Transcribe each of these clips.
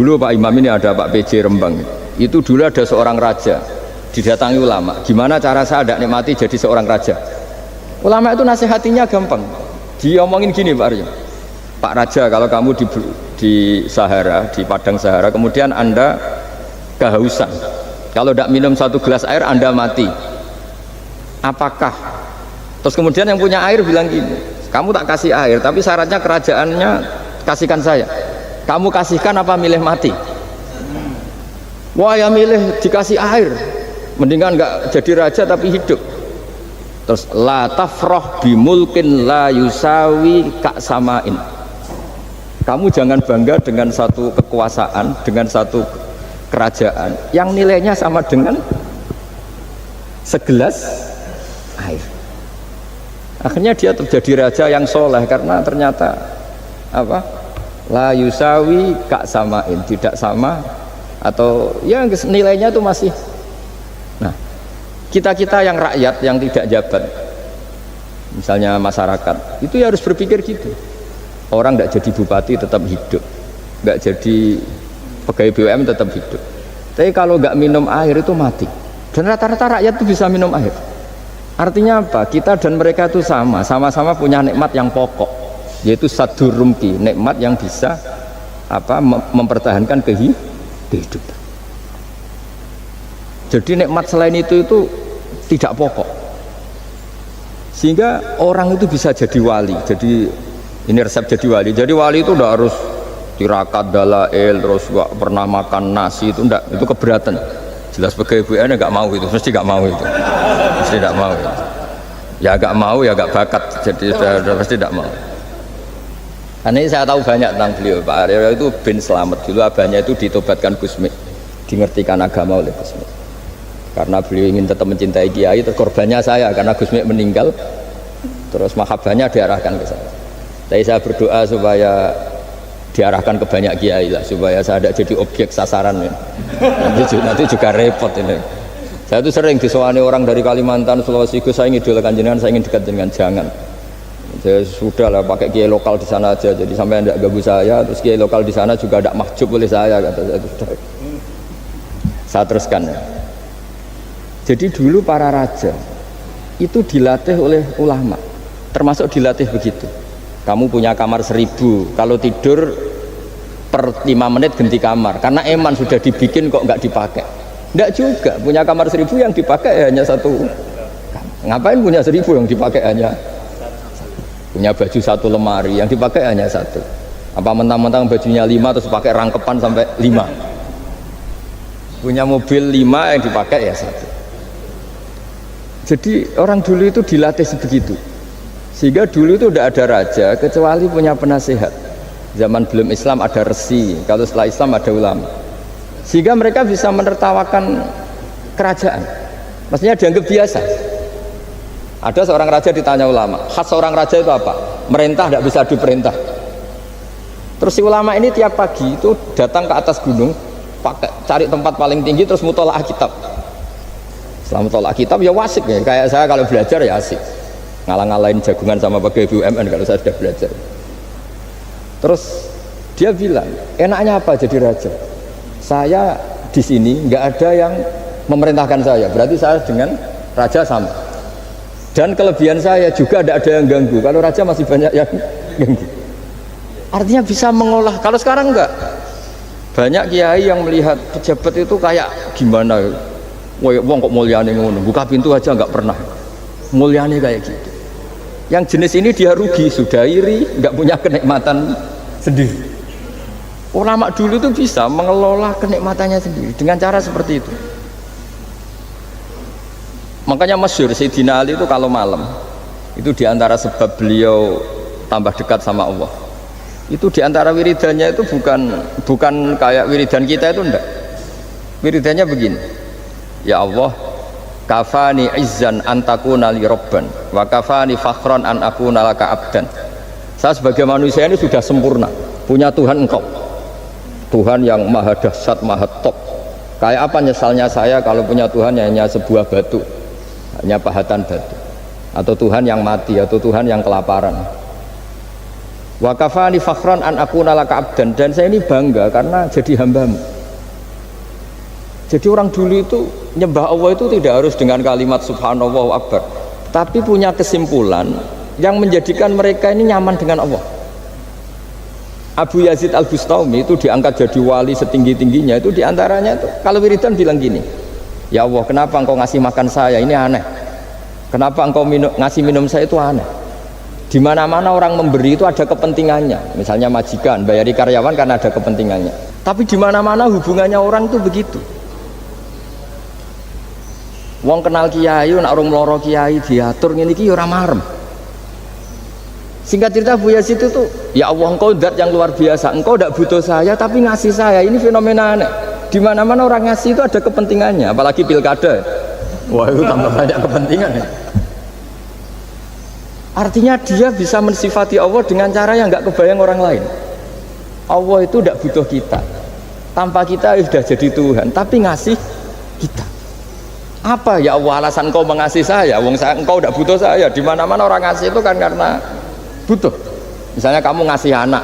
Dulu Pak Imam ini ada Pak PJ Rembang. Itu dulu ada seorang raja didatangi ulama. Gimana cara saya tidak nikmati jadi seorang raja? Ulama itu nasihatinya gampang. Diomongin gini Pak Aryo. Pak Raja, kalau kamu di Sahara, di padang Sahara, kemudian Anda kehausan. Kalau tidak minum satu gelas air Anda mati. Apakah? Terus kemudian yang punya air bilang gini, kamu tak kasih air, tapi syaratnya kerajaannya kasihkan saya. Kamu kasihkan apa milih mati? Wah ya milih dikasih air, mendingan nggak jadi raja tapi hidup. Terus la tafrah bimulkin la yusawi kak samain. Kamu jangan bangga dengan satu kekuasaan, dengan satu kerajaan yang nilainya sama dengan segelas air. Akhirnya dia terjadi raja yang soleh karena ternyata apa? La yusawi kak samain, tidak sama atau ya nilainya itu masih. Nah, kita-kita yang rakyat yang tidak jabat, misalnya masyarakat, itu ya harus berpikir gitu. Orang tidak jadi bupati tetap hidup, nggak jadi pegawai BUMN tetap hidup. Tapi kalau nggak minum air itu mati. Dan rata-rata rakyat itu bisa minum air. Artinya apa? Kita dan mereka itu sama-sama punya nikmat yang pokok, yaitu sadur rumpi, nikmat yang bisa mempertahankan kehidupan. Jadi nikmat selain itu tidak pokok. Sehingga orang itu bisa jadi wali. Jadi ini resep jadi wali. Jadi wali itu udah harus tirakat dalail, terus gak pernah makan nasi, itu enggak, itu keberatan. Jelas pegawai BUMN nggak mau itu, mesti nggak mau itu, mesti tidak mau itu. Ya nggak mau ya nggak bakat, jadi sudah pasti tidak mau. Karena ini saya tahu banyak tentang beliau. Pak Aryo itu bin selamat dulu, abahnya itu ditobatkan Gusmi, dingertikan agama oleh Gusmi. Karena beliau ingin tetap mencintai Kiai, terus korbannya saya karena Gusmi meninggal, terus mahabbahnya diarahkan ke saya. Tapi saya berdoa supaya diarahkan ke banyak kiai lah, supaya saya tidak jadi objek sasaran ya. Nanti juga repot ini. Saya itu sering disewani orang dari Kalimantan, Sulawesi, saya ingin idolakan jenengan, saya ingin dekat dengan jangan. Saya sudah lah pakai kiai lokal di sana aja, jadi sampai tidak ganggu saya. Terus kiai lokal di sana juga tidak mahjub oleh saya, kata saya. Sudah. Saya teruskan ya. Jadi dulu para raja itu dilatih oleh ulama, termasuk dilatih begitu. Kamu punya kamar 1000, kalau tidur per 5 menit ganti kamar, karena eman sudah dibikin kok nggak dipakai. Nggak juga, punya kamar 1000 yang dipakai hanya satu. Ngapain punya 1000 yang dipakai hanya punya baju satu lemari yang dipakai hanya satu? Apa mentang-mentang bajunya 5 terus pakai rangkepan sampai 5? Punya mobil 5 yang dipakai ya satu. Jadi orang dulu itu dilatih sebegitu. Sehingga dulu itu tidak ada raja kecuali punya penasehat. Zaman belum Islam ada resi, kalau setelah Islam ada ulama. Sehingga mereka bisa menertawakan kerajaan. Maksudnya dianggap biasa. Ada seorang raja ditanya ulama, khas seorang raja itu apa? Merintah tidak bisa diperintah. Terus si ulama ini tiap pagi itu datang ke atas gunung, cari tempat paling tinggi terus mutolaah kitab. Setelah mutolaah kitab ya wasik ya, kayak saya kalau belajar ya asik. Ngalang-ngalain jagungan sama pegawai BUMN kalau saya sudah belajar. Terus dia bilang, enaknya apa jadi raja? Saya di sini nggak ada yang memerintahkan saya, berarti saya dengan raja sama. Dan kelebihan saya juga tidak ada yang ganggu. Kalau raja masih banyak yang ganggu. Artinya bisa mengolah. Kalau sekarang enggak. Banyak kiai yang melihat pejabat itu kayak gimana? Wong kok mulyane ngono, buka pintu aja nggak pernah. Mulyane kayak gitu. Yang jenis ini dia rugi, sudah iri, nggak punya kenikmatan sendiri. Ulama dulu tuh bisa mengelola kenikmatannya sendiri dengan cara seperti itu. Makanya masyhur Sayyidina Ali itu kalau malam itu diantara sebab beliau tambah dekat sama Allah. Itu diantara wiridannya itu bukan kayak wiridan kita itu enggak. Wiridannya begini. Ya Allah, kafani izzan antakuna li robban wa kafani fakhran an akuna laka abdan. Saya sebagai manusia ini sudah sempurna, punya Tuhan engkau, Tuhan yang maha dahsyat, maha top. Kayak apa nyesalnya saya kalau punya Tuhan hanya sebuah batu, hanya pahatan batu, atau Tuhan yang mati, atau Tuhan yang kelaparan. Wa kafani fakhran an akuna laka abdan, dan saya ini bangga karena jadi hambamu. Jadi orang dulu itu nyembah Allah itu tidak harus dengan kalimat subhanallah akbar, tapi punya kesimpulan yang menjadikan mereka ini nyaman dengan Allah. Abu Yazid Al-Bustami itu diangkat jadi wali setinggi-tingginya, itu diantaranya itu kalau wiridan bilang gini, ya Allah kenapa engkau ngasih makan saya, ini aneh. Kenapa engkau ngasih minum saya, itu aneh. Di mana-mana orang memberi itu ada kepentingannya, misalnya majikan bayari karyawan karena ada kepentingannya, tapi di mana-mana hubungannya orang itu begitu. Wong kenal kiai nak urung mloro kiai diatur ngene iki ya ora marem. Singkat cerita Bu Yazid itu tuh, ya Allah engkau zat yang luar biasa, engkau tidak butuh saya tapi ngasih saya, ini fenomena aneh. Di mana-mana orang ngasih itu ada kepentingannya, apalagi pilkada. Wah itu tambah banyak kepentingan ya. Artinya dia bisa mensifati Allah dengan cara yang nggak kebayang orang lain. Allah itu tidak butuh kita, tanpa kita sudah jadi Tuhan, tapi ngasih kita. Apa ya Allah alasan engkau mengasihi saya? Wong saya engkau tidak butuh saya. Di mana-mana orang ngasih itu kan karena butuh. Misalnya kamu ngasih anak,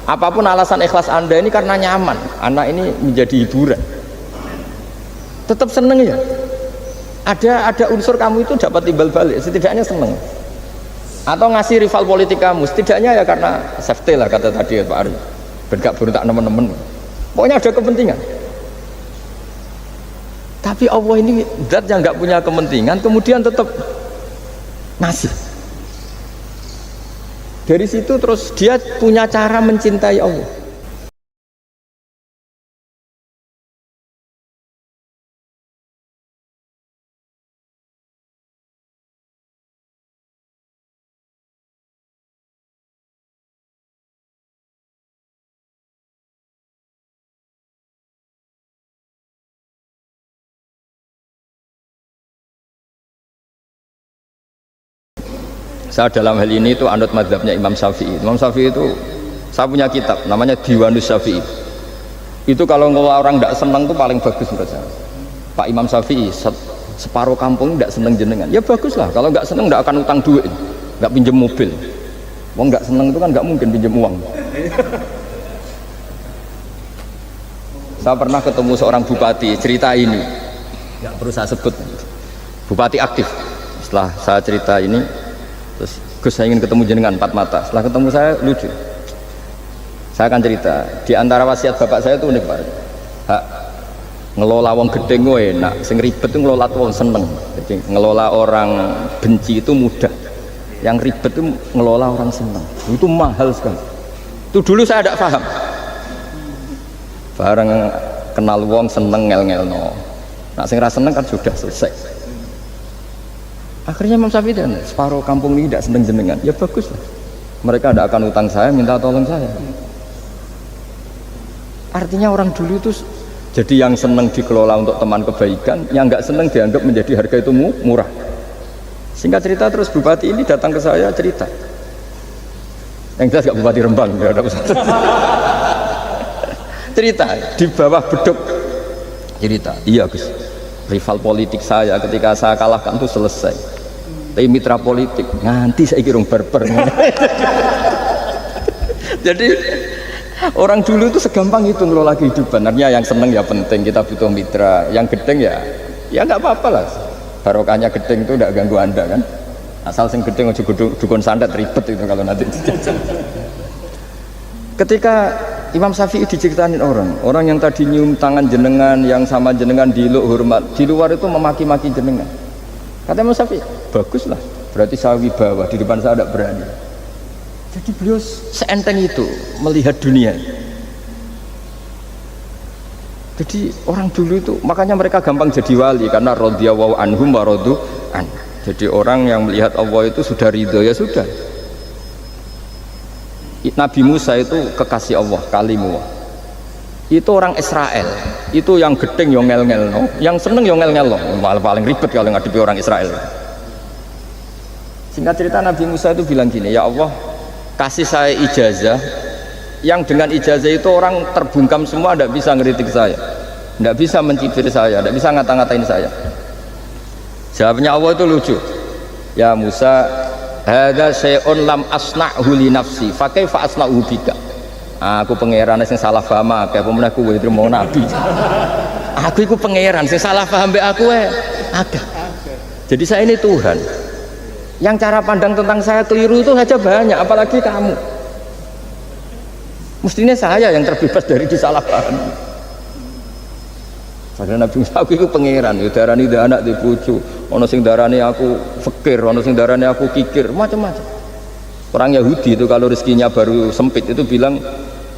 apapun alasan ikhlas Anda ini karena nyaman, anak ini menjadi hiburan, tetap seneng ya. Ada unsur kamu itu dapat timbal balik, setidaknya seneng. Atau ngasih rival politik kamu, setidaknya ya karena safety lah kata tadi Pak Ari, bergak berontak teman-teman. Pokoknya ada kepentingan. Tapi Allah ini zat yang nggak punya kepentingan, kemudian tetap ngasih. Dari situ terus dia punya cara mencintai Allah. Saya dalam hal ini itu anut mazhabnya Imam Syafi'i. Imam Syafi'i itu, saya punya kitab namanya Diwanus Syafi'i. Itu kalau orang tidak senang itu paling bagus menurut saya. Pak Imam Syafi'i separuh kampung tidak senang jenengan, ya bagus lah. Kalau nggak senang tidak akan utang duit, nggak pinjam mobil. Wong nggak senang itu kan nggak mungkin pinjam uang. Saya pernah ketemu seorang bupati, cerita ini nggak perlu saya sebut, bupati aktif. Setelah saya cerita ini, terus Gus saya ingin ketemu jenengan empat mata. Setelah ketemu saya lucu, saya akan cerita di antara wasiat bapak saya itu unik Pak. Hak ngelola wong gedeng enak, sing ribet itu ngelola wong seneng. Jadi ngelola orang benci itu mudah, yang ribet itu ngelola orang seneng, itu mahal sekali. Itu dulu saya tidak paham. Bareng kenal wong seneng ngel-ngel no, nah sing ra seneng kan sudah selesai. Akhirnya Imam Syafi'i dan separuh kampung ini tidak seneng jenengan, ya bagus lah. Mereka tidak akan utang saya, minta tolong saya. Artinya orang dulu itu jadi yang seneng dikelola untuk teman kebaikan, yang nggak seneng dianggap menjadi harga itu murah. Singkat cerita terus bupati ini datang ke saya cerita. Yang jelas gak bupati Rembang, ya ada cerita di bawah beduk cerita. Iya Gus, rival politik saya ketika saya kalahkan itu selesai. Tapi mitra politik nganti saya kirung berper. Jadi orang dulu itu segampang itu ngelola kehidupan. Artinya yang seneng ya penting, kita butuh mitra. Yang gedeng ya nggak apa-apa lah. Barokahnya gedeng itu tidak ganggu Anda kan. Asal sing gedeng aja dukun santet ribet itu kalau nanti. Ketika Imam Syafi'i diceritain orang yang tadi nyium tangan jenengan, yang sama jenengan diluk hormat, di luar itu memaki-maki jenengan. Kata Imam Syafi'i, bagus lah, berarti saya wibawa, di depan saya tidak berani. Jadi beliau seenteng itu melihat dunia. Jadi orang dulu itu, makanya mereka gampang jadi wali, karena radhiyallahu anhum wa radu an. Jadi orang yang melihat Allah itu sudah ridho, ya sudah. Nabi Musa itu kekasih Allah, kalimullah. Itu orang Israel, itu yang gedeng yang ngel-ngel no, yang seneng yang ngel-ngel no, malah paling ribet kalau ngadepi orang Israel. Singkat cerita Nabi Musa itu bilang gini, ya Allah kasih saya ijazah, yang dengan ijazah itu orang terbungkam semua, tidak bisa ngeritik saya, tidak bisa mencibir saya, tidak bisa ngata-ngatain saya. Jawabnya Allah itu lucu, ya Musa hadza syai'un lam asna'hu li nafsi fa kaifa asna'u bika. Aku pangeran sing salah paham akeh pemenah kowe trimo nabi. Aku iku pangeran sing salah paham mbek aku akeh. Jadi saya ini Tuhan. Yang cara pandang tentang saya keliru itu saja banyak, apalagi kamu. Mestinya saya yang terbebas dari disalahpahami. Padahal Nabi Musa aku itu pangeran, ya darani anak di bojo, ono sing darani aku fakir, ono sing darani aku kikir, macam-macam. Orang Yahudi itu kalau rezekinya baru sempit itu bilang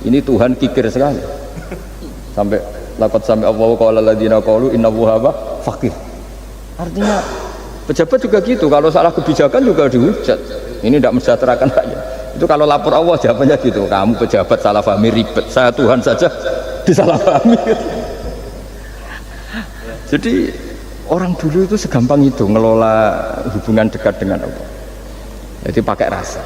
ini Tuhan kikir sekali. Sampai laqad sampai Allah qala alladziina qalu inna Allaha faqir. Artinya pejabat juga gitu, kalau salah kebijakan juga dihujat. Ini tidak mensejahterakan rakyat. Itu kalau lapor Allah jawabannya gitu, kamu pejabat salah pahami ribet, saya Tuhan saja disalahpahami. Jadi orang dulu itu segampang itu ngelola hubungan dekat dengan Allah. Jadi pakai rasa.